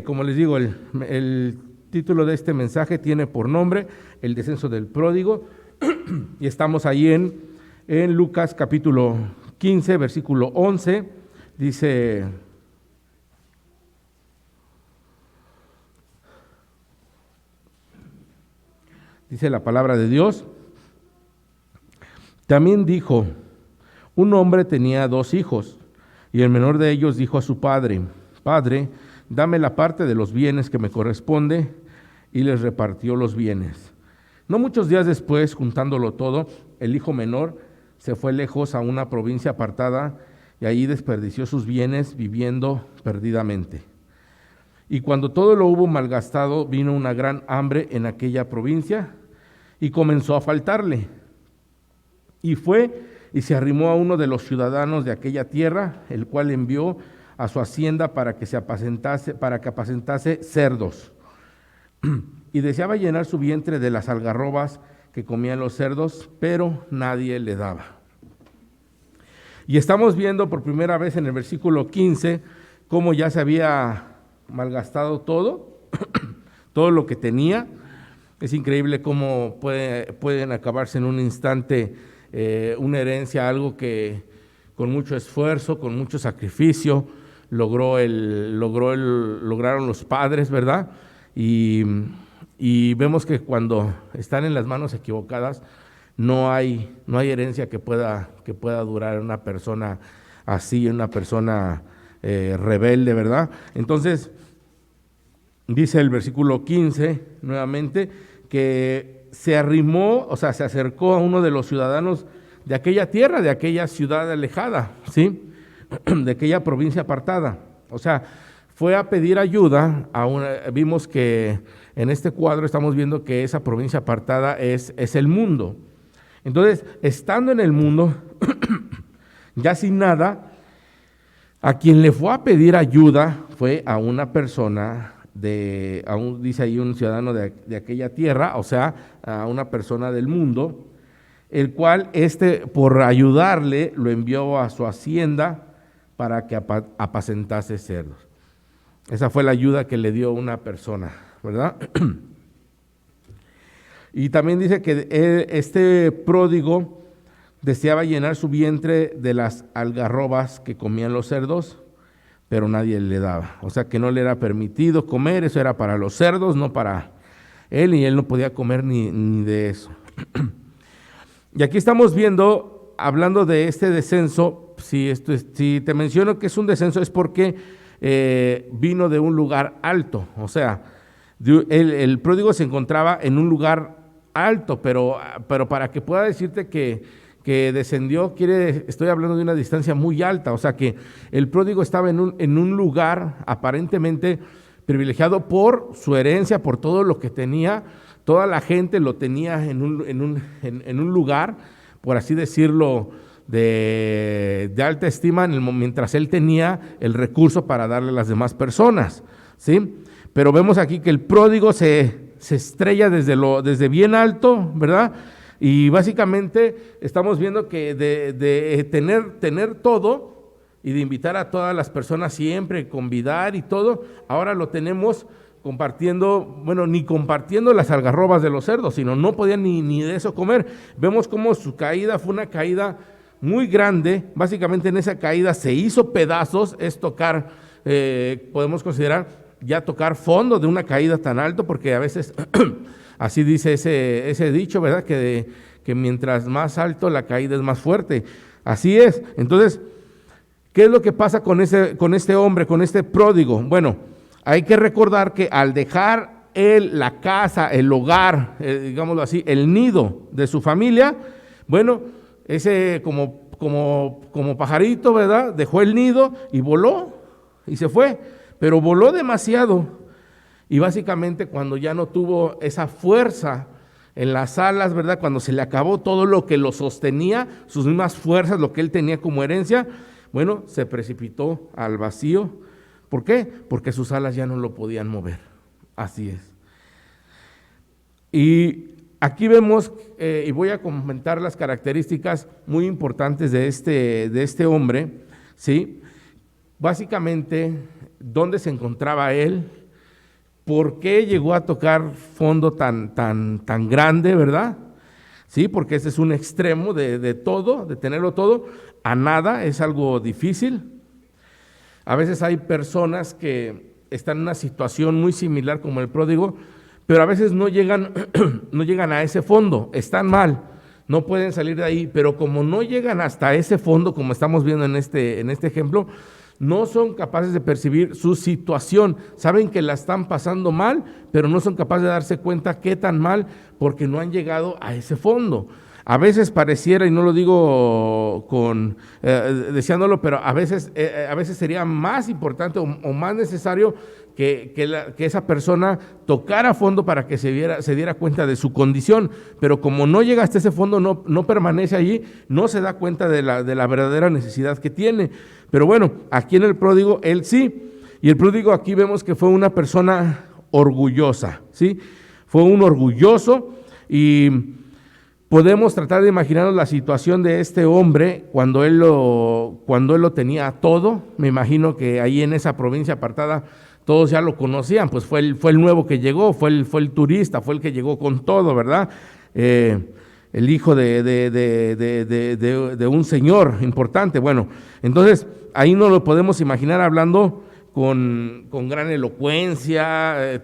como les digo, el título de este mensaje tiene por nombre El descenso del pródigo, y estamos ahí en Lucas capítulo 15, versículo 11, dice la palabra de Dios. También dijo: un hombre tenía 2 hijos, y el menor de ellos dijo a su padre: Padre, dame la parte de los bienes que me corresponde, y les repartió los bienes. No muchos días después, juntándolo todo, el hijo menor se fue lejos a una provincia apartada, y allí desperdició sus bienes viviendo perdidamente. Y cuando todo lo hubo malgastado, vino una gran hambre en aquella provincia, y comenzó a faltarle. Y fue y se arrimó a uno de los ciudadanos de aquella tierra, el cual envió a su hacienda para que apacentase cerdos. Y deseaba llenar su vientre de las algarrobas que comían los cerdos, pero nadie le daba. Y estamos viendo por primera vez en el versículo 15 cómo ya se había malgastado todo, todo lo que tenía. Es increíble cómo pueden acabarse en un instante una herencia, algo que con mucho esfuerzo, con mucho sacrificio, lograron los padres, ¿verdad? Y vemos que cuando están en las manos equivocadas, no hay herencia que pueda durar en una persona así, en una persona rebelde, ¿verdad? Entonces, dice el versículo 15, nuevamente, que se arrimó, o sea, se acercó a uno de los ciudadanos de aquella tierra, de aquella ciudad alejada, ¿sí? De aquella provincia apartada. O sea, fue a pedir ayuda vimos que en este cuadro estamos viendo que esa provincia apartada es el mundo. Entonces, estando en el mundo, ya sin nada, a quien le fue a pedir ayuda fue a una persona dice ahí un ciudadano de aquella tierra, o sea, a una persona del mundo, el cual por ayudarle lo envió a su hacienda para que apacentase cerdos. Esa fue la ayuda que le dio una persona, ¿verdad? Y también dice que este pródigo deseaba llenar su vientre de las algarrobas que comían los cerdos, pero nadie le daba. O sea que no le era permitido comer, eso era para los cerdos, no para él, y él no podía comer ni de eso. Y aquí estamos viendo, hablando de este descenso, si te menciono que es un descenso es porque vino de un lugar alto, o sea, el pródigo se encontraba en un lugar alto, pero para que pueda decirte que descendió, estoy hablando de una distancia muy alta, o sea que el pródigo estaba en un lugar aparentemente privilegiado por su herencia, por todo lo que tenía, toda la gente lo tenía en un lugar, por así decirlo, de alta estima, mientras él tenía el recurso para darle a las demás personas, ¿sí? Pero vemos aquí que el pródigo se estrella desde bien alto, ¿verdad? Y básicamente estamos viendo que de tener todo y de invitar a todas las personas siempre, convidar y todo, ahora lo tenemos compartiendo, bueno, ni compartiendo las algarrobas de los cerdos, sino no podían ni de eso comer. Vemos cómo su caída fue una caída muy grande. Básicamente en esa caída se hizo pedazos, es tocar, podemos considerar ya tocar fondo de una caída tan alto, porque a veces así dice ese dicho, ¿verdad? Que mientras más alto la caída es más fuerte. Así es. Entonces, ¿qué es lo que pasa con este hombre, con este pródigo? Bueno, hay que recordar que al dejar él la casa, el hogar, digámoslo así, el nido de su familia, bueno, ese como pajarito, ¿verdad? Dejó el nido y voló y se fue, pero voló demasiado. Y básicamente cuando ya no tuvo esa fuerza en las alas, ¿verdad? Cuando se le acabó todo lo que lo sostenía, sus mismas fuerzas, lo que él tenía como herencia, bueno, se precipitó al vacío. ¿Por qué? Porque sus alas ya no lo podían mover. Así es. Y aquí vemos, y voy a comentar las características muy importantes de este hombre, ¿sí? Básicamente, ¿dónde se encontraba él? ¿por qué llegó a tocar fondo tan grande, verdad? Sí, porque ese es un extremo de todo, de tenerlo todo, a nada, es algo difícil. A veces hay personas que están en una situación muy similar como el pródigo, pero a veces no llegan, no llegan a ese fondo, están mal, no pueden salir de ahí, pero como no llegan hasta ese fondo, como estamos viendo en este ejemplo, no son capaces de percibir su situación, saben que la están pasando mal, pero no son capaces de darse cuenta qué tan mal, porque no han llegado a ese fondo. A veces pareciera, y no lo digo deseándolo, pero a veces sería más importante o más necesario que esa persona tocara a fondo para que se diera cuenta de su condición, pero como no llega hasta ese fondo, no permanece allí, no se da cuenta de la verdadera necesidad que tiene. Pero bueno, aquí en el pródigo, él sí, y el pródigo aquí vemos que fue una persona orgullosa, ¿sí? Fue un orgulloso, y podemos tratar de imaginarnos la situación de este hombre cuando él lo tenía todo. Me imagino que ahí en esa provincia apartada todos ya lo conocían, pues fue el nuevo que llegó, fue el turista, fue el que llegó con todo, ¿verdad? El hijo de un señor importante. Bueno, entonces ahí no lo podemos imaginar hablando con gran elocuencia,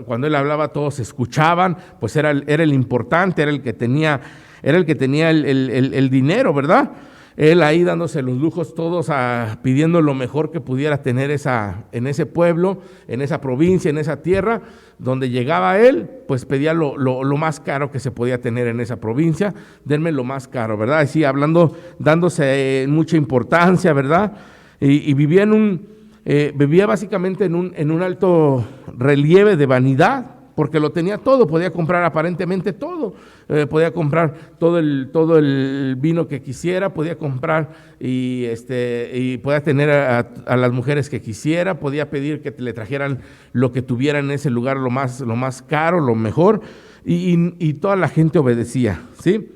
cuando él hablaba todos escuchaban, pues era el importante, era el que tenía el dinero, ¿verdad? Él ahí dándose los lujos todos, pidiendo lo mejor que pudiera tener en ese pueblo, en esa provincia, en esa tierra, donde llegaba él, pues pedía lo más caro que se podía tener en esa provincia, denme lo más caro, ¿verdad? Así hablando, dándose mucha importancia, ¿verdad? Y vivía vivía básicamente en un alto relieve de vanidad, porque lo tenía todo, podía comprar aparentemente todo, podía comprar todo el vino que quisiera, podía comprar y podía tener a las mujeres que quisiera, podía pedir que le trajeran lo que tuviera en ese lugar, lo más caro, lo mejor, y toda la gente obedecía, ¿sí?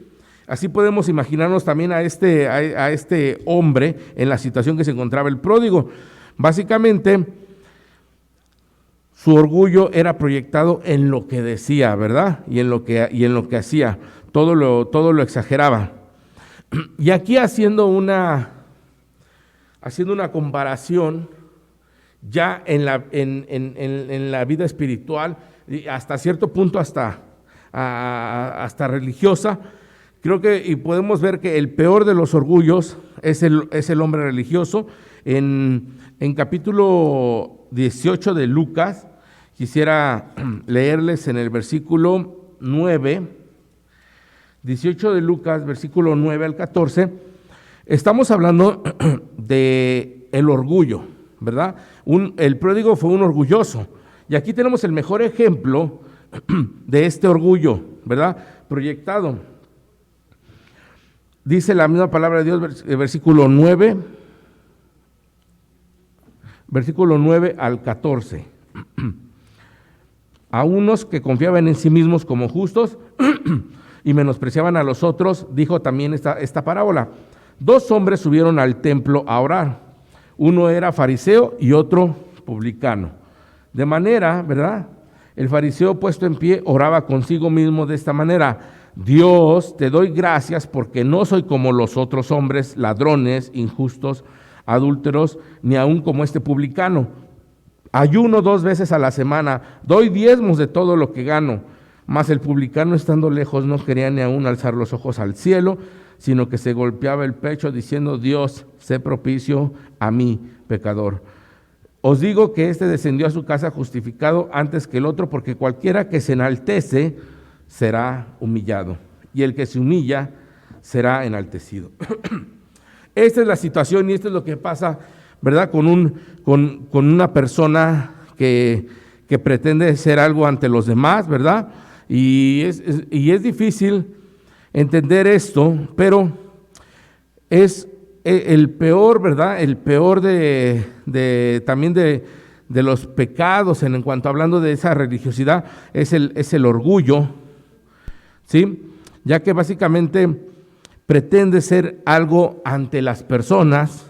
Así podemos imaginarnos también a este hombre en la situación que se encontraba el pródigo. Básicamente, su orgullo era proyectado en lo que decía, ¿verdad? Y en lo que hacía, todo lo exageraba. Y aquí haciendo una comparación ya en la vida espiritual, y hasta cierto punto hasta religiosa, creo que y podemos ver que el peor de los orgullos es el hombre religioso. En capítulo 18 de Lucas, quisiera leerles en el versículo 9, 18 de Lucas, versículo 9 al 14, estamos hablando de el orgullo, ¿verdad? El pródigo fue un orgulloso, y aquí tenemos el mejor ejemplo de este orgullo, ¿verdad? Proyectado. Dice la misma palabra de Dios, versículo 9 al 14. A unos que confiaban en sí mismos como justos y menospreciaban a los otros, dijo también esta parábola. 2 hombres subieron al templo a orar. Uno era fariseo y otro publicano. De manera, ¿verdad? El fariseo puesto en pie oraba consigo mismo de esta manera: Dios, te doy gracias porque no soy como los otros hombres, ladrones, injustos, adúlteros, ni aun como este publicano. Ayuno 2 veces a la semana, doy diezmos de todo lo que gano. Mas el publicano, estando lejos, no quería ni aun alzar los ojos al cielo, sino que se golpeaba el pecho diciendo: Dios, sé propicio a mí, pecador. Os digo que este descendió a su casa justificado antes que el otro, porque cualquiera que se enaltece será humillado, y el que se humilla será enaltecido. Esta es la situación y esto es lo que pasa, ¿verdad? Con una persona que pretende ser algo ante los demás, ¿verdad? Y es difícil entender esto, pero es el peor, ¿verdad? El peor también de los pecados en cuanto hablando de esa religiosidad es el orgullo, ¿sí? Ya que básicamente pretende ser algo ante las personas,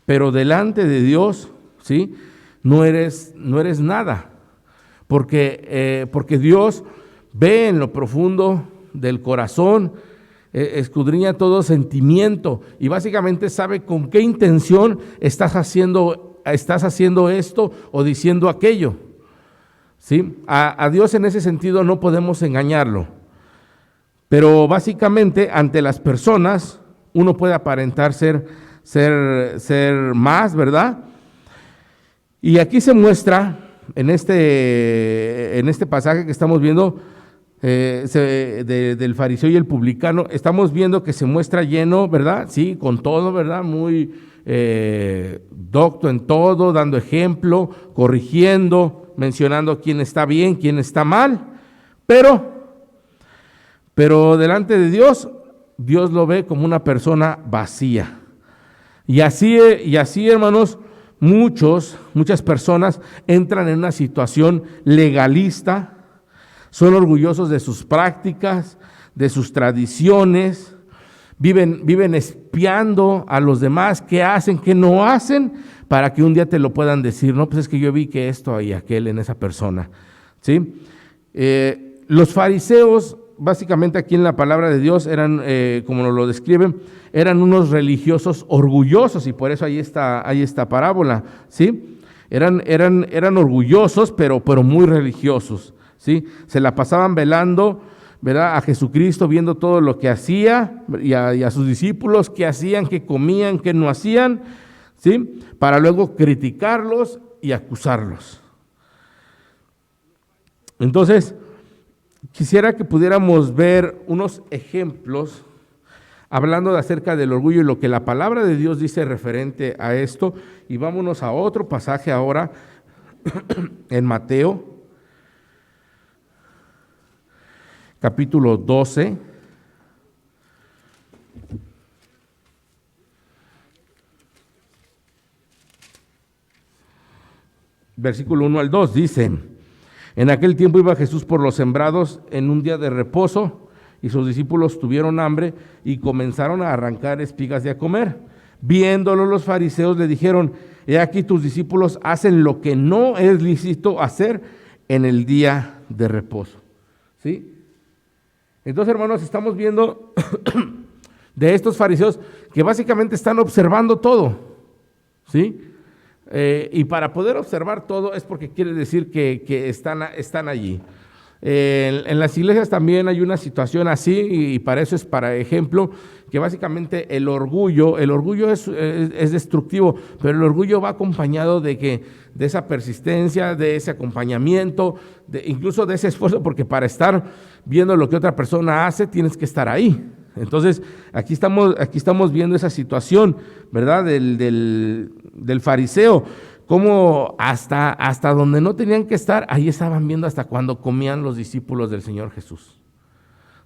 pero delante de Dios, ¿sí? No eres nada, porque Dios ve en lo profundo del corazón, escudriña todo sentimiento y básicamente sabe con qué intención estás haciendo esto o diciendo aquello. ¿Sí? A Dios en ese sentido no podemos engañarlo, pero básicamente ante las personas uno puede aparentar ser más, ¿verdad? Y aquí se muestra en este pasaje que estamos viendo del fariseo y el publicano, estamos viendo que se muestra lleno, ¿verdad? Sí, con todo, ¿verdad? Muy docto en todo, dando ejemplo, corrigiendo, mencionando quién está bien, quién está mal, pero delante de Dios, Dios lo ve como una persona vacía. Y así, hermanos, muchas personas entran en una situación legalista, son orgullosos de sus prácticas, de sus tradiciones, viven espiando a los demás, qué hacen, qué no hacen, para que un día te lo puedan decir, no, pues es que yo vi que esto y aquel en esa persona, ¿sí? Los fariseos, básicamente aquí en la palabra de Dios, eran, como nos lo describen, eran unos religiosos orgullosos, y por eso hay esta parábola, ¿sí? Eran orgullosos, pero muy religiosos, ¿sí? Se la pasaban velando, ¿verdad?, a Jesucristo, viendo todo lo que hacía y a sus discípulos, qué hacían, qué comían, qué no hacían, ¿sí? Para luego criticarlos y acusarlos. Entonces, quisiera que pudiéramos ver unos ejemplos hablando acerca del orgullo y lo que la palabra de Dios dice referente a esto. Y vámonos a otro pasaje ahora en Mateo, capítulo 12. Versículo 1 al 2 dice: en aquel tiempo iba Jesús por los sembrados en un día de reposo, y sus discípulos tuvieron hambre y comenzaron a arrancar espigas de a comer. Viéndolo los fariseos le dijeron: he aquí tus discípulos hacen lo que no es lícito hacer en el día de reposo. ¿Sí? Entonces, hermanos, estamos viendo de estos fariseos que básicamente están observando todo, ¿sí? Y para poder observar todo es porque quiere decir que están allí. En las iglesias también hay una situación así, y para eso es para ejemplo, que básicamente el orgullo es destructivo, pero el orgullo va acompañado de esa persistencia, de ese acompañamiento, incluso de ese esfuerzo, porque para estar viendo lo que otra persona hace tienes que estar ahí. Entonces, aquí estamos viendo esa situación, ¿verdad?, del fariseo, cómo hasta donde no tenían que estar, ahí estaban viendo hasta cuando comían los discípulos del Señor Jesús,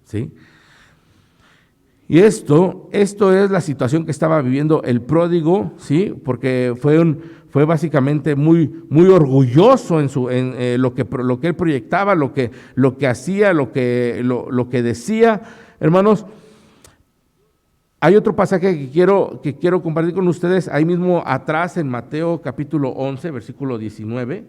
¿sí? Y esto es la situación que estaba viviendo el pródigo, ¿sí? Porque fue básicamente muy orgulloso en lo que él proyectaba, lo que hacía, lo que decía. Hermanos, hay otro pasaje que quiero compartir con ustedes, ahí mismo atrás en Mateo capítulo 11, versículo 19.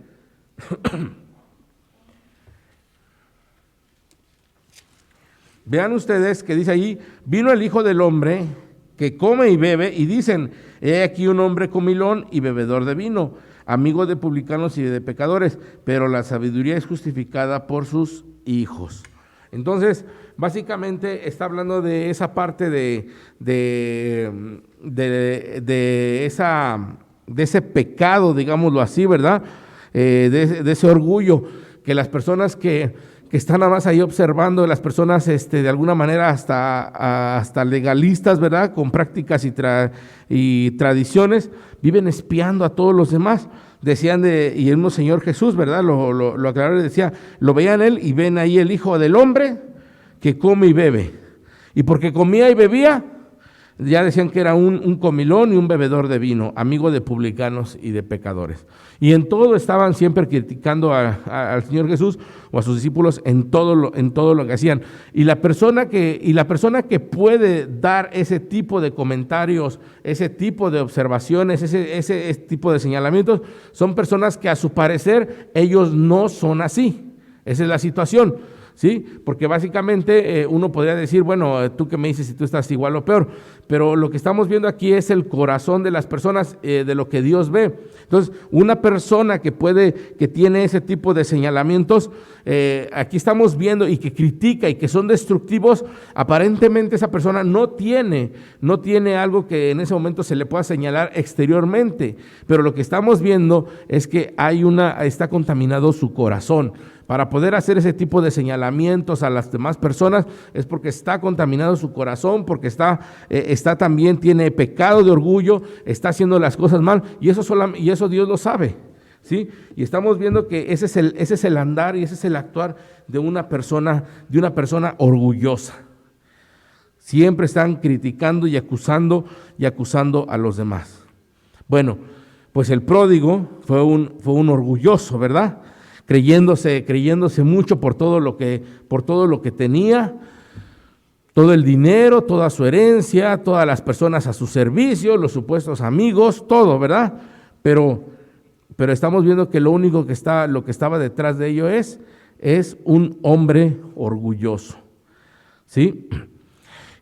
Vean ustedes que dice ahí: vino el Hijo del Hombre que come y bebe, y dicen: he aquí un hombre comilón y bebedor de vino, amigo de publicanos y de pecadores, pero la sabiduría es justificada por sus hijos. Entonces, básicamente está hablando de esa parte de ese pecado, digámoslo así, ¿verdad? De ese orgullo, que las personas que están nada más ahí observando, las personas de alguna manera hasta legalistas, ¿verdad?, con prácticas y tradiciones, viven espiando a todos los demás. Decían y el mismo Señor Jesús, ¿verdad?, lo aclaró y decía, lo veían él y ven ahí el Hijo del Hombre que come y bebe. Y porque comía y bebía, Ya decían que era un comilón y un bebedor de vino, amigo de publicanos y de pecadores. Y en todo estaban siempre criticando al Señor Jesús o a sus discípulos en todo lo que hacían. Y la persona que puede dar ese tipo de comentarios, ese tipo de observaciones, ese tipo de señalamientos, son personas que a su parecer ellos no son así. Esa es la situación. ¿Sí? Porque básicamente uno podría decir, bueno, tú que me dices si tú estás igual o peor, pero lo que estamos viendo aquí es el corazón de las personas, de lo que Dios ve. Entonces, una persona que tiene ese tipo de señalamientos, aquí estamos viendo y que critica y que son destructivos, aparentemente esa persona no tiene algo que en ese momento se le pueda señalar exteriormente, pero lo que estamos viendo es que está contaminado su corazón. Para poder hacer ese tipo de señalamientos a las demás personas es porque está contaminado su corazón, porque está también tiene pecado de orgullo, está haciendo las cosas mal y eso Dios lo sabe, ¿sí? Y estamos viendo que ese es el andar y ese es el actuar de una persona orgullosa. Siempre están criticando y acusando a los demás. Bueno, pues el pródigo fue un orgulloso, ¿verdad? Creyéndose mucho por todo lo que tenía, todo el dinero, toda su herencia, todas las personas a su servicio, los supuestos amigos, todo, ¿verdad? Pero estamos viendo que lo que estaba detrás de ello es un hombre orgulloso, ¿sí?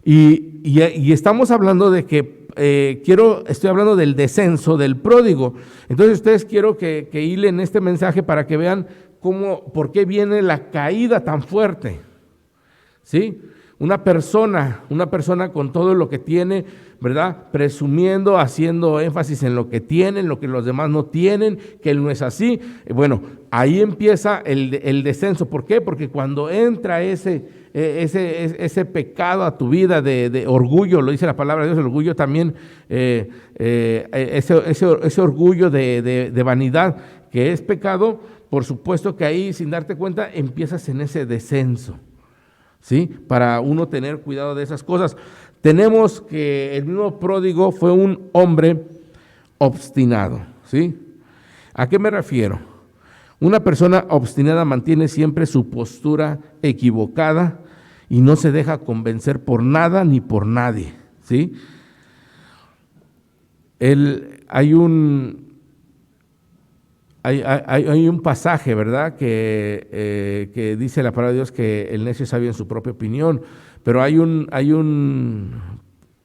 Y estamos hablando de que estoy hablando del descenso del pródigo. Entonces ustedes quiero que hilen este mensaje para que vean por qué viene la caída tan fuerte, ¿sí? Una persona con todo lo que tiene, ¿verdad? Presumiendo, haciendo énfasis en lo que tienen, lo que los demás no tienen, que él no es así. Bueno, ahí empieza el descenso. ¿Por qué? Porque cuando entra ese pecado a tu vida de orgullo, lo dice la palabra de Dios, el orgullo también, ese orgullo de vanidad que es pecado, por supuesto que ahí sin darte cuenta empiezas en ese descenso, ¿sí? Para uno tener cuidado de esas cosas. Tenemos que el mismo pródigo fue un hombre obstinado, ¿sí? ¿A qué me refiero? Una persona obstinada mantiene siempre su postura equivocada y no se deja convencer por nada ni por nadie, ¿sí? Hay un pasaje, ¿verdad?, que dice la palabra de Dios que el necio es sabio en su propia opinión, pero hay un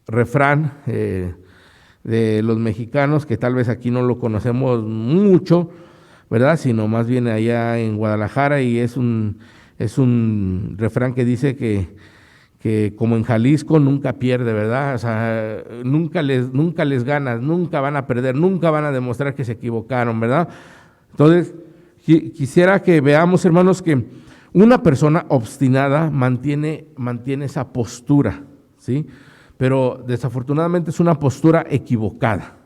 refrán de los mexicanos que tal vez aquí no lo conocemos mucho, ¿verdad?, sino más bien allá en Guadalajara, y es un refrán que dice que como en Jalisco nunca pierde, ¿verdad? O sea, nunca les ganas, nunca van a perder, nunca van a demostrar que se equivocaron, ¿verdad? Entonces, quisiera que veamos, hermanos, que una persona obstinada mantiene esa postura, ¿sí? Pero desafortunadamente es una postura equivocada,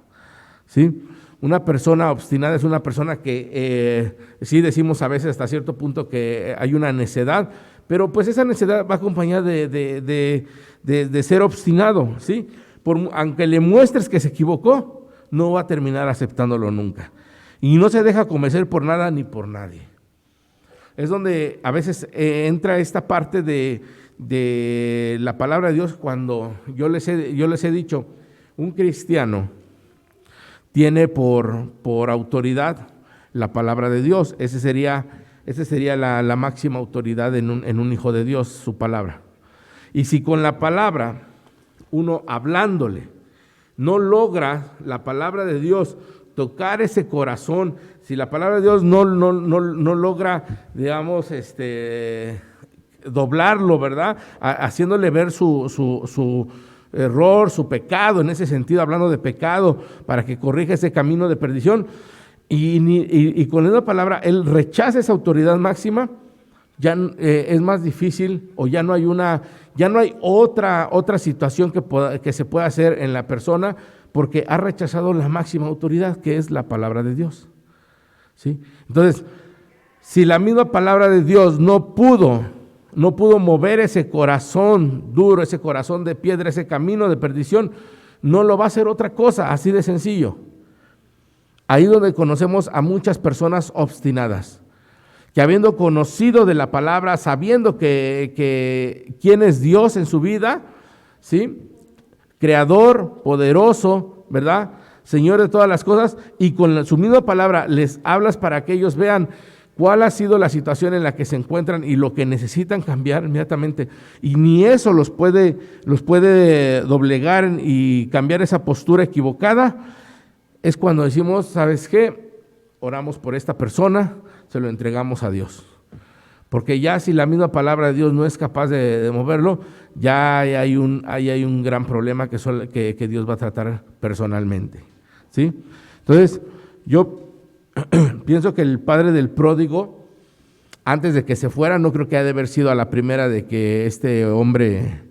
¿sí? Una persona obstinada es una persona que sí decimos a veces hasta cierto punto que hay una necedad, pero pues esa necedad va acompañada de ser obstinado, ¿sí? Aunque le muestres que se equivocó, no va a terminar aceptándolo nunca. Y no se deja convencer por nada ni por nadie. Es donde a veces entra esta parte de la palabra de Dios, cuando yo les he dicho, un cristiano tiene por autoridad la palabra de Dios. Esa sería la máxima autoridad en un hijo de Dios, su palabra. Y si con la palabra, uno hablándole, no logra la palabra de Dios tocar ese corazón, si la palabra de Dios no logra, digamos, doblarlo, ¿verdad?, haciéndole ver su error, su pecado, en ese sentido, hablando de pecado, para que corrija ese camino de perdición, y con esa palabra él rechaza esa autoridad máxima, ya es más difícil, o ya no hay otra situación que se pueda hacer en la persona, porque ha rechazado la máxima autoridad, que es la palabra de Dios, ¿sí? Entonces, si la misma palabra de Dios no pudo no pudo mover ese corazón duro, ese corazón de piedra, ese camino de perdición, no lo va a hacer otra cosa, así de sencillo. Ahí donde conocemos a muchas personas obstinadas, que habiendo conocido de la palabra, sabiendo que quién es Dios en su vida, ¿sí? Creador, poderoso, ¿verdad? Señor de todas las cosas, y con su misma palabra les hablas para que ellos vean cuál ha sido la situación en la que se encuentran y lo que necesitan cambiar inmediatamente. Y ni eso los puede doblegar y cambiar esa postura equivocada. Es cuando decimos, ¿sabes qué? Oramos por esta persona, se lo entregamos a Dios. Porque ya si la misma palabra de Dios no es capaz de moverlo, ya hay un gran problema que Dios va a tratar personalmente, ¿sí? Entonces, yo pienso que el padre del pródigo, antes de que se fuera, no creo que haya de haber sido a la primera de que este hombre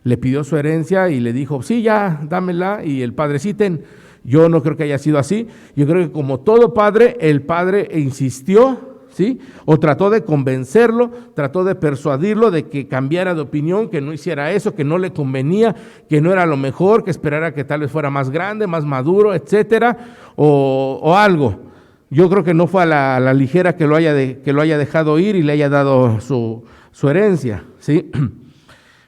le pidió su herencia y le dijo, sí, ya, dámela, y el padre, sí, ten. Yo no creo que haya sido así. Yo creo que como todo padre, el padre insistió, ¿sí? O trató de convencerlo, trató de persuadirlo de que cambiara de opinión, que no hiciera eso, que no le convenía, que no era lo mejor, que esperara que tal vez fuera más grande, más maduro, etcétera, o algo. Yo creo que no fue a la ligera que lo haya dejado ir y le haya dado su herencia, ¿sí?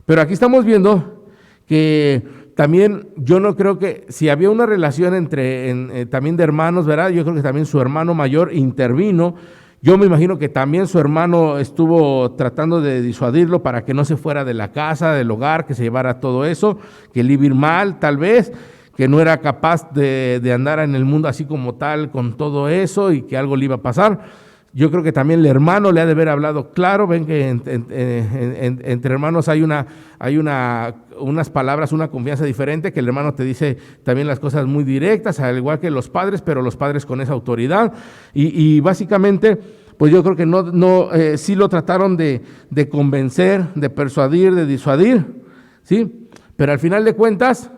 Pero aquí estamos viendo que también yo no creo que, si había una relación también de hermanos, ¿verdad? Yo creo que también su hermano mayor intervino. Yo me imagino que también su hermano estuvo tratando de disuadirlo para que no se fuera de la casa, del hogar, que se llevara todo eso, que él iba a ir mal tal vez, que no era capaz de andar en el mundo así como tal con todo eso y que algo le iba a pasar. Yo creo que también el hermano le ha de haber hablado claro. Ven que entre hermanos hay unas palabras, una confianza diferente, que el hermano te dice también las cosas muy directas, al igual que los padres, pero los padres con esa autoridad. Y básicamente, pues yo creo que sí lo trataron de convencer, de persuadir, de disuadir, ¿sí? Pero al final de cuentas,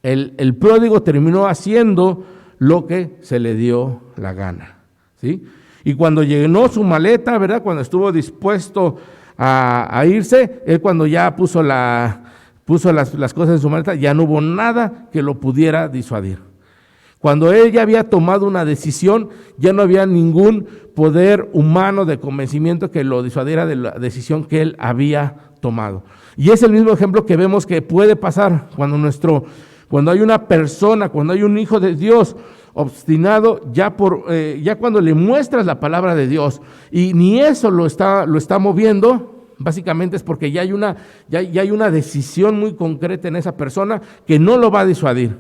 el pródigo terminó haciendo lo que se le dio la gana, ¿sí? Y cuando llenó su maleta, ¿verdad? Cuando estuvo dispuesto a irse, él cuando ya puso las cosas en su maleta, ya no hubo nada que lo pudiera disuadir. Cuando él ya había tomado una decisión, ya no había ningún poder humano de convencimiento que lo disuadiera de la decisión que él había tomado. Y es el mismo ejemplo que vemos que puede pasar cuando hay una persona, cuando hay un hijo de Dios obstinado, ya cuando le muestras la palabra de Dios y ni eso lo está moviendo, básicamente es porque ya hay una decisión muy concreta en esa persona que no lo va a disuadir,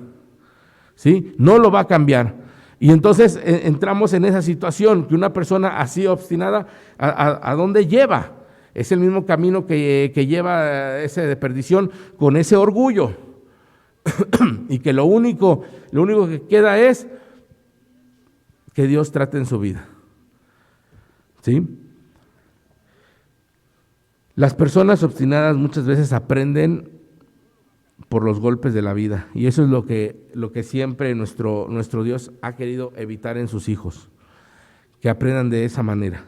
¿sí? No lo va a cambiar. Y entonces entramos en esa situación que una persona así obstinada, ¿a dónde lleva? Es el mismo camino que lleva ese de perdición, con ese orgullo. Y que lo único que queda es que Dios trate en su vida, ¿sí? Las personas obstinadas muchas veces aprenden por los golpes de la vida, y eso es lo que siempre nuestro Dios ha querido evitar en sus hijos, que aprendan de esa manera.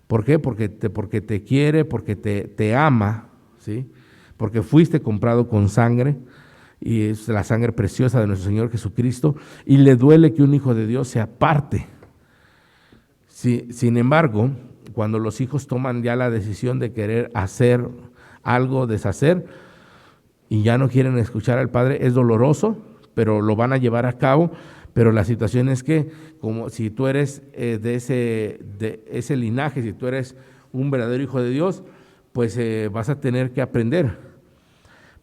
¿Por qué? Porque te quiere, porque te ama, ¿sí? Porque fuiste comprado con sangre, y es la sangre preciosa de nuestro Señor Jesucristo, y le duele que un hijo de Dios se aparte. Sin embargo, cuando los hijos toman ya la decisión de querer hacer algo, deshacer, y ya no quieren escuchar al Padre, es doloroso, pero lo van a llevar a cabo. Pero la situación es que, como si tú eres de ese linaje, si tú eres un verdadero hijo de Dios, pues vas a tener que aprender,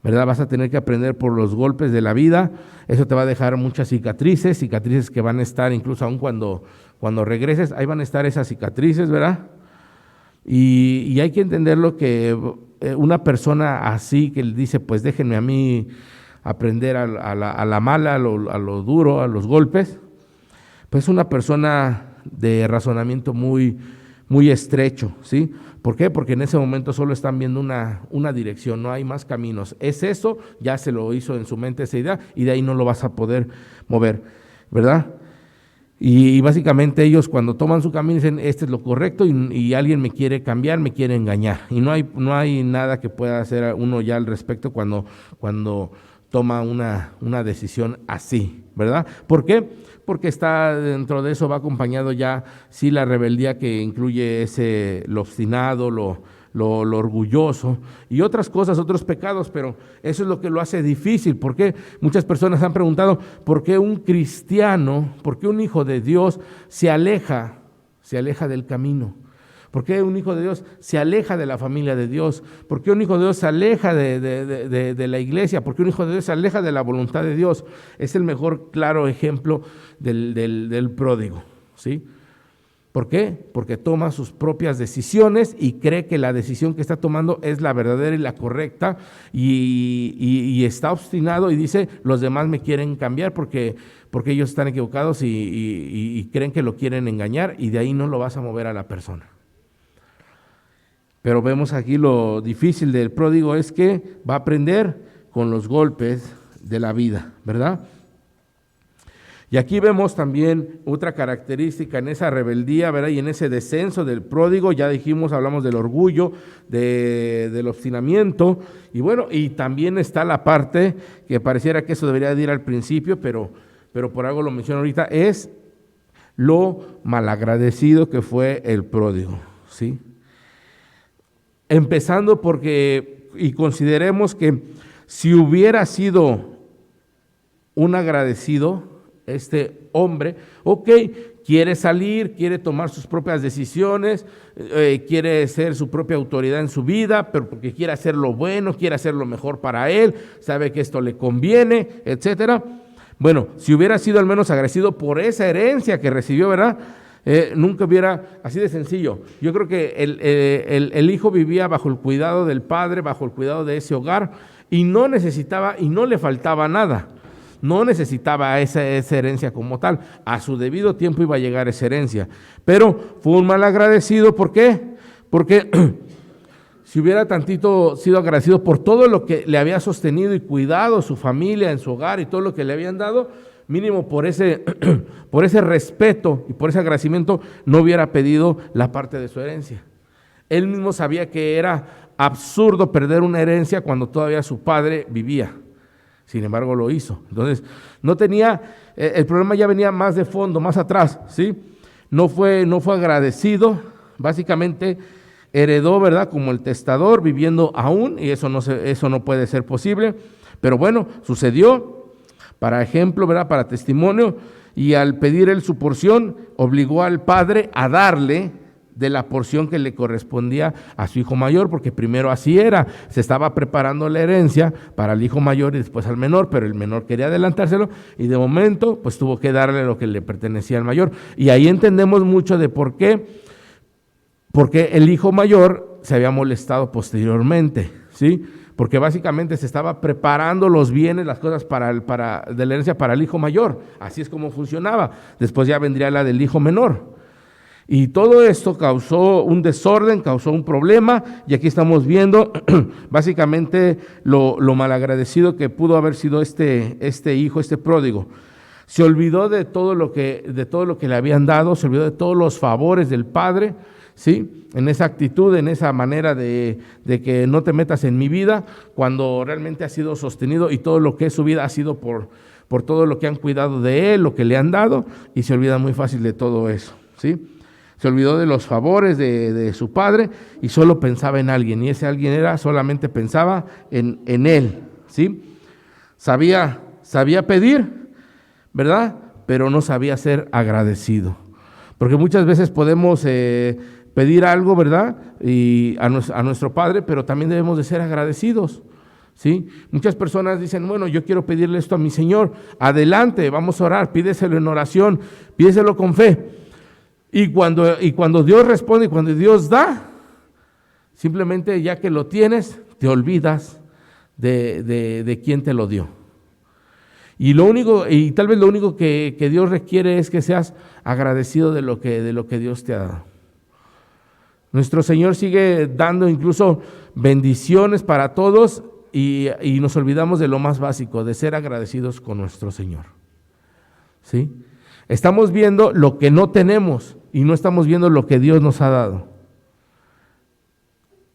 ¿verdad? Vas a tener que aprender por los golpes de la vida. Eso te va a dejar muchas cicatrices que van a estar incluso aún cuando regreses, ahí van a estar esas cicatrices, ¿verdad? Y hay que entenderlo que una persona así que le dice, pues déjenme a mí aprender a la mala, a lo duro, a los golpes, pues una persona de razonamiento muy, muy estrecho, ¿sí? ¿Por qué? Porque en ese momento solo están viendo una dirección, no hay más caminos. Es eso, ya se lo hizo en su mente esa idea, y de ahí no lo vas a poder mover, ¿verdad? Y básicamente ellos cuando toman su camino dicen, este es lo correcto y alguien me quiere cambiar, me quiere engañar. Y no hay nada que pueda hacer uno ya al respecto cuando toma una decisión así, ¿verdad? ¿Por qué? Porque está dentro de eso, va acompañado ya, sí, la rebeldía que incluye lo obstinado, lo orgulloso y otras cosas, otros pecados, pero eso es lo que lo hace difícil. ¿Por qué? Muchas personas han preguntado, ¿por qué un cristiano, por qué un hijo de Dios se aleja del camino? ¿Por qué un hijo de Dios se aleja de la familia de Dios? ¿Por qué un hijo de Dios se aleja de la iglesia? ¿Por qué un hijo de Dios se aleja de la voluntad de Dios? Es el mejor, claro ejemplo del pródigo, ¿sí? ¿Por qué? Porque toma sus propias decisiones y cree que la decisión que está tomando es la verdadera y la correcta y está obstinado y dice, los demás me quieren cambiar porque ellos están equivocados y creen que lo quieren engañar y de ahí no lo vas a mover a la persona. Pero vemos aquí lo difícil del pródigo es que va a aprender con los golpes de la vida, ¿verdad? Y aquí vemos también otra característica en esa rebeldía, ¿verdad? Y en ese descenso del pródigo, ya dijimos, hablamos del orgullo, del obstinamiento, y bueno, y también está la parte que pareciera que eso debería de ir al principio, pero por algo lo menciono ahorita, es lo malagradecido que fue el pródigo, ¿sí? Empezando y consideremos que si hubiera sido un agradecido, este hombre, quiere salir, quiere tomar sus propias decisiones, quiere ser su propia autoridad en su vida, pero porque quiere hacer lo bueno, quiere hacer lo mejor para él, sabe que esto le conviene, etcétera. Bueno, si hubiera sido al menos agradecido por esa herencia que recibió, ¿verdad? Nunca hubiera, así de sencillo. Yo creo que el hijo vivía bajo el cuidado del padre, bajo el cuidado de ese hogar, y no necesitaba y no le faltaba nada. No necesitaba esa herencia como tal. A su debido tiempo iba a llegar esa herencia. Pero fue un mal agradecido. ¿Por qué? Porque si hubiera tantito sido agradecido por todo lo que le había sostenido y cuidado su familia en su hogar y todo lo que le habían dado, mínimo por ese respeto y por ese agradecimiento no hubiera pedido la parte de su herencia. Él mismo sabía que era absurdo perder una herencia cuando todavía su padre vivía. Sin embargo, lo hizo. Entonces, el problema ya venía más de fondo, más atrás, ¿sí? No fue agradecido, básicamente heredó, ¿verdad? Como el testador, viviendo aún, y eso no puede ser posible. Pero bueno, sucedió, para ejemplo, ¿verdad? Para testimonio, y al pedir él su porción, obligó al padre a darle de la porción que le correspondía a su hijo mayor, porque primero así era, se estaba preparando la herencia para el hijo mayor y después al menor, pero el menor quería adelantárselo y de momento pues tuvo que darle lo que le pertenecía al mayor. Y ahí entendemos mucho de por qué el hijo mayor se había molestado posteriormente, ¿sí? Porque básicamente se estaba preparando los bienes, las cosas de la herencia para el hijo mayor, así es como funcionaba. Después ya vendría la del hijo menor. Y todo esto causó un desorden, causó un problema, y aquí estamos viendo básicamente lo malagradecido que pudo haber sido este hijo, este pródigo. Se olvidó de todo lo que le habían dado, se olvidó de todos los favores del padre, ¿sí? En esa actitud, en esa manera de que no te metas en mi vida, cuando realmente ha sido sostenido y todo lo que es su vida ha sido por todo lo que han cuidado de él, lo que le han dado, y se olvida muy fácil de todo eso, ¿sí? Se olvidó de los favores de su padre y solo pensaba en alguien, y ese alguien solamente pensaba en él, ¿sí? Sabía pedir, ¿verdad? Pero no sabía ser agradecido. Porque muchas veces podemos pedir algo, ¿verdad? Y a nuestro padre, pero también debemos de ser agradecidos, ¿sí? Muchas personas dicen, bueno, yo quiero pedirle esto a mi Señor, adelante, vamos a orar, pídeselo en oración, pídeselo con fe. Y cuando Dios responde y cuando Dios da, simplemente ya que lo tienes, te olvidas de quién te lo dio. Y tal vez lo único que Dios requiere es que seas agradecido de lo que Dios te ha dado. Nuestro Señor sigue dando incluso bendiciones para todos y nos olvidamos de lo más básico, de ser agradecidos con nuestro Señor, ¿sí? Estamos viendo lo que no tenemos y no estamos viendo lo que Dios nos ha dado.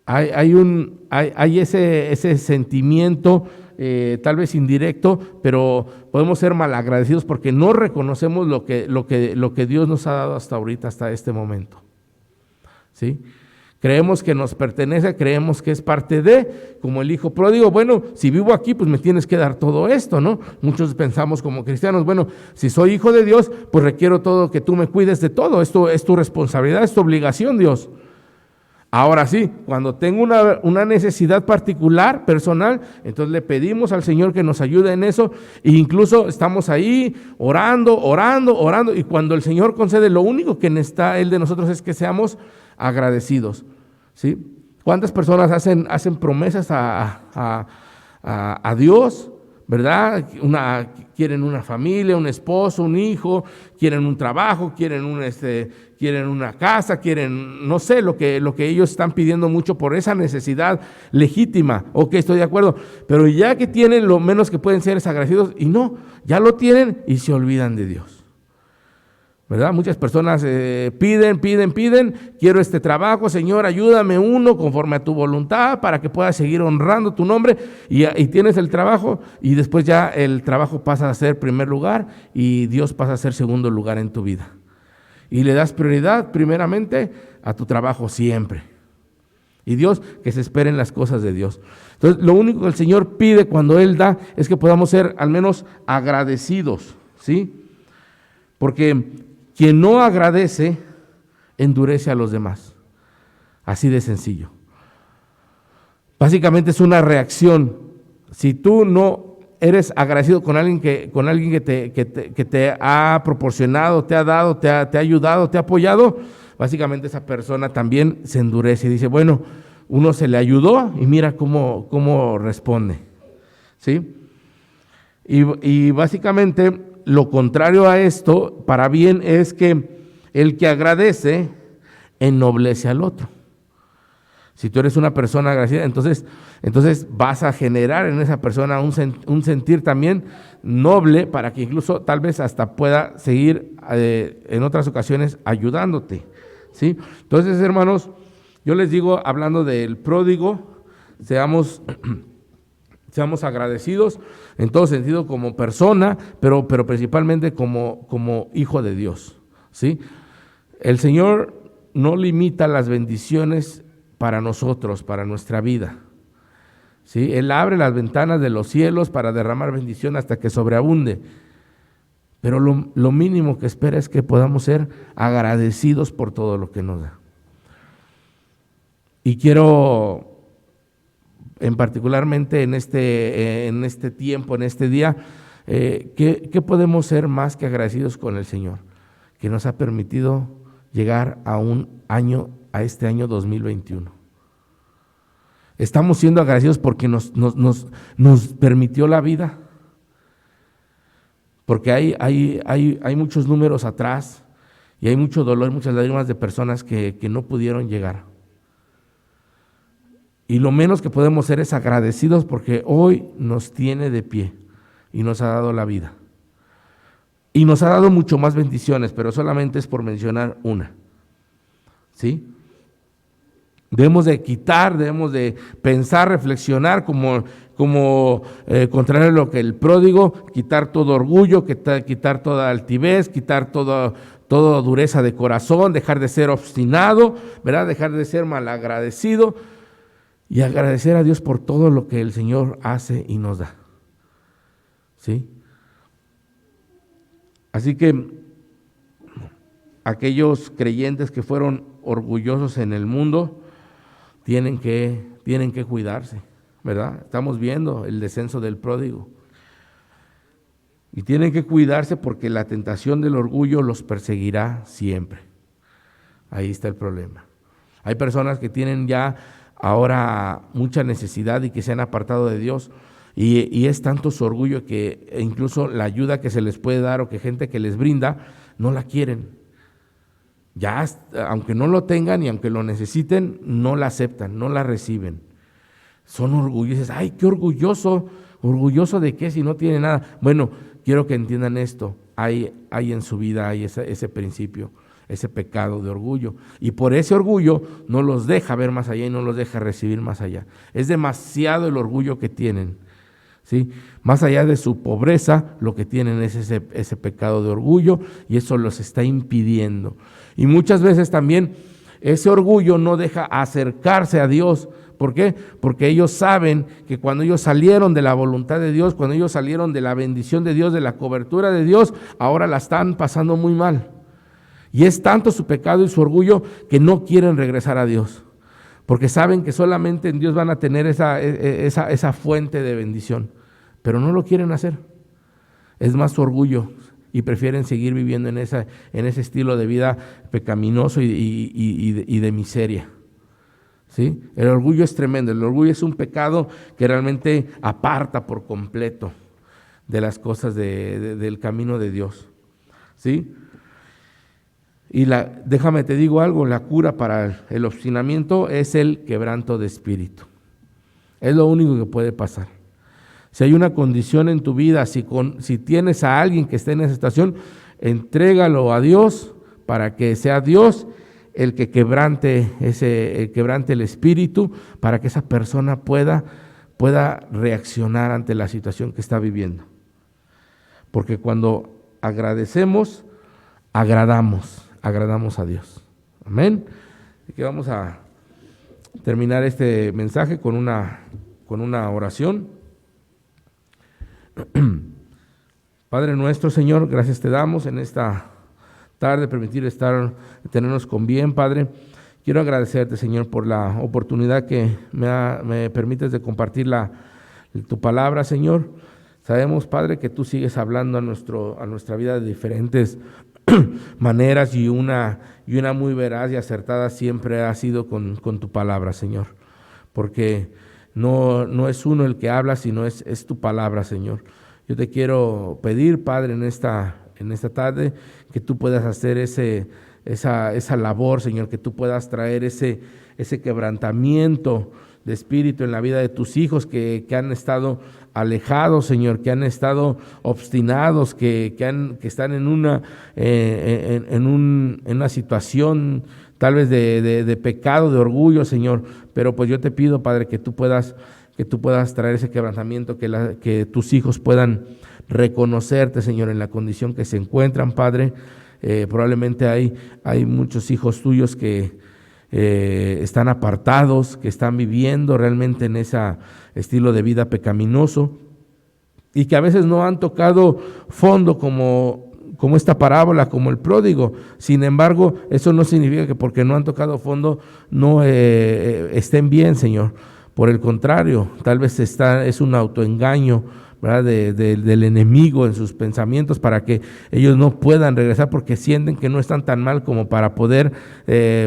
Hay ese sentimiento, tal vez indirecto, pero podemos ser malagradecidos porque no reconocemos lo que Dios nos ha dado hasta ahorita, hasta este momento. ¿Sí? Creemos que nos pertenece, creemos que es parte de, como el hijo pródigo. Bueno, si vivo aquí, pues me tienes que dar todo esto, ¿no? Muchos pensamos como cristianos, bueno, si soy hijo de Dios, pues requiero todo, que tú me cuides de todo. Esto es tu responsabilidad, es tu obligación, Dios. Ahora sí, cuando tengo una necesidad particular, personal, entonces le pedimos al Señor que nos ayude en eso, e incluso estamos ahí orando, y cuando el Señor concede, lo único que necesita Él de nosotros es que seamos agradecidos, ¿sí? ¿Cuántas personas hacen promesas a Dios, verdad? Quieren una familia, un esposo, un hijo, quieren un trabajo, quieren una casa, quieren, no sé, lo que ellos están pidiendo mucho por esa necesidad legítima. Ok, estoy de acuerdo, pero ya que tienen, lo menos que pueden ser es agradecidos, y no, ya lo tienen y se olvidan de Dios. ¿Verdad? Muchas personas piden, quiero este trabajo, Señor, ayúdame uno conforme a tu voluntad para que pueda seguir honrando tu nombre, y tienes el trabajo, y después ya el trabajo pasa a ser primer lugar y Dios pasa a ser segundo lugar en tu vida. Y le das prioridad primeramente a tu trabajo siempre. Y Dios, que se esperen las cosas de Dios. Entonces, lo único que el Señor pide cuando Él da es que podamos ser al menos agradecidos, ¿sí? Porque quien no agradece, endurece a los demás. Así de sencillo. Básicamente es una reacción. Si tú no eres agradecido con alguien que te ha proporcionado, te ha dado, te ha ayudado, te ha apoyado, básicamente esa persona también se endurece y dice, bueno, uno se le ayudó y mira cómo responde. ¿Sí? Y básicamente lo contrario a esto, para bien, es que el que agradece ennoblece al otro. Si tú eres una persona agradecida, entonces vas a generar en esa persona un sentir también noble para que incluso tal vez hasta pueda seguir en otras ocasiones ayudándote, ¿sí? Entonces, hermanos, yo les digo, hablando del pródigo, seamos agradecidos en todo sentido como persona, pero principalmente como hijo de Dios, ¿sí? El Señor no limita las bendiciones para nosotros, para nuestra vida, ¿sí? Él abre las ventanas de los cielos para derramar bendición hasta que sobreabunde, pero lo mínimo que espera es que podamos ser agradecidos por todo lo que nos da. Y quiero, en particularmente en este tiempo, en este día, ¿qué podemos ser más que agradecidos con el Señor? Que nos ha permitido llegar a este año 2021. Estamos siendo agradecidos porque nos permitió la vida. Porque hay muchos números atrás y hay mucho dolor, muchas lágrimas de personas que no pudieron llegar. Y lo menos que podemos ser es agradecidos porque hoy nos tiene de pie y nos ha dado la vida. Y nos ha dado mucho más bendiciones, pero solamente es por mencionar una. ¿Sí? Debemos de pensar, reflexionar como contrario a lo que el pródigo, quitar todo orgullo, quitar toda altivez, quitar toda dureza de corazón, dejar de ser obstinado, ¿verdad? Dejar de ser malagradecido y agradecer a Dios por todo lo que el Señor hace y nos da. ¿Sí? Así que aquellos creyentes que fueron orgullosos en el mundo tienen que cuidarse, ¿verdad? Estamos viendo el descenso del pródigo. Y tienen que cuidarse porque la tentación del orgullo los perseguirá siempre. Ahí está el problema. Hay personas que tienen ya ahora mucha necesidad y que se han apartado de Dios, y es tanto su orgullo que incluso la ayuda que se les puede dar o que gente que les brinda, no la quieren. Ya, aunque no lo tengan y aunque lo necesiten, no la aceptan, no la reciben. Son orgullosos. ¡Ay, qué orgulloso! ¿Orgulloso de qué si no tiene nada? Bueno, quiero que entiendan esto. hay en su vida, hay ese principio, ese pecado de orgullo. Y por ese orgullo no los deja ver más allá y no los deja recibir más allá. Es demasiado el orgullo que tienen, ¿sí? Más allá de su pobreza, lo que tienen es ese pecado de orgullo, y eso los está impidiendo. Y muchas veces también ese orgullo no deja acercarse a Dios. ¿Por qué? Porque ellos saben que cuando ellos salieron de la voluntad de Dios, cuando ellos salieron de la bendición de Dios, de la cobertura de Dios, ahora la están pasando muy mal. Y es tanto su pecado y su orgullo que no quieren regresar a Dios, porque saben que solamente en Dios van a tener esa fuente de bendición, pero no lo quieren hacer. Es más su orgullo, y prefieren seguir viviendo en ese estilo de vida pecaminoso y de miseria, ¿sí? El orgullo es tremendo. El orgullo es un pecado que realmente aparta por completo de las cosas del camino de Dios, ¿sí? Y déjame te digo algo, la cura para el obstinamiento es el quebranto de espíritu. Es lo único que puede pasar. Si hay una condición en tu vida, si tienes a alguien que esté en esa situación, entrégalo a Dios para que sea Dios el que quebrante el espíritu, para que esa persona pueda reaccionar ante la situación que está viviendo. Porque cuando agradecemos, agradamos a Dios. Amén. Así que vamos a terminar este mensaje con una oración. Padre nuestro, Señor, gracias te damos en esta tarde, tenernos con bien, Padre. Quiero agradecerte, Señor, por la oportunidad que me permites de compartir tu palabra, Señor. Sabemos, Padre, que tú sigues hablando a nuestra vida de diferentes maneras, y una muy veraz y acertada siempre ha sido con tu palabra, Señor, porque no es uno el que habla, sino es tu palabra, Señor. Yo te quiero pedir, Padre, en esta tarde, que tú puedas hacer esa labor, Señor, que tú puedas traer ese quebrantamiento de espíritu en la vida de tus hijos que han estado alejados, Señor, que han estado obstinados, que están en una situación tal vez de pecado, de orgullo, Señor. Pero pues yo te pido, Padre, que tú puedas traer ese quebrantamiento, que tus hijos puedan reconocerte, Señor, en la condición que se encuentran, Padre. Probablemente hay muchos hijos tuyos que están apartados, que están viviendo realmente en ese estilo de vida pecaminoso, y que a veces no han tocado fondo como esta parábola, como el pródigo. Sin embargo, eso no significa que porque no han tocado fondo no estén bien, Señor. Por el contrario, tal vez es un autoengaño, ¿verdad?, del enemigo en sus pensamientos, para que ellos no puedan regresar, porque sienten que no están tan mal como para poder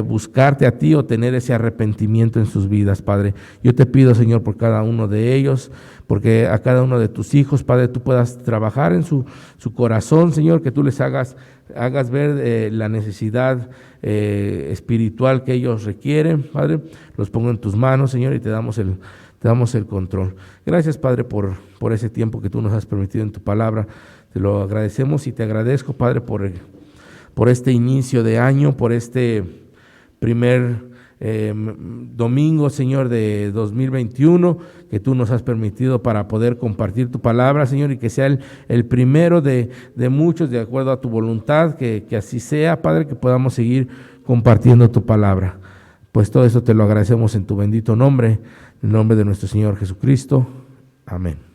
buscarte a ti o tener ese arrepentimiento en sus vidas, Padre. Yo te pido, Señor, por cada uno de ellos, porque a cada uno de tus hijos, Padre, tú puedas trabajar en su corazón, Señor, que tú les hagas ver la necesidad espiritual que ellos requieren, Padre. Los pongo en tus manos, Señor, y te damos el control. Gracias, Padre, por ese tiempo que tú nos has permitido en tu palabra. Te lo agradecemos, y te agradezco, Padre, por este inicio de año, por este primer domingo, Señor, de 2021, que tú nos has permitido para poder compartir tu palabra, Señor, y que sea el primero de muchos, de acuerdo a tu voluntad, que así sea, Padre, que podamos seguir compartiendo tu palabra. Pues todo eso te lo agradecemos en tu bendito nombre, en el nombre de nuestro Señor Jesucristo. Amén.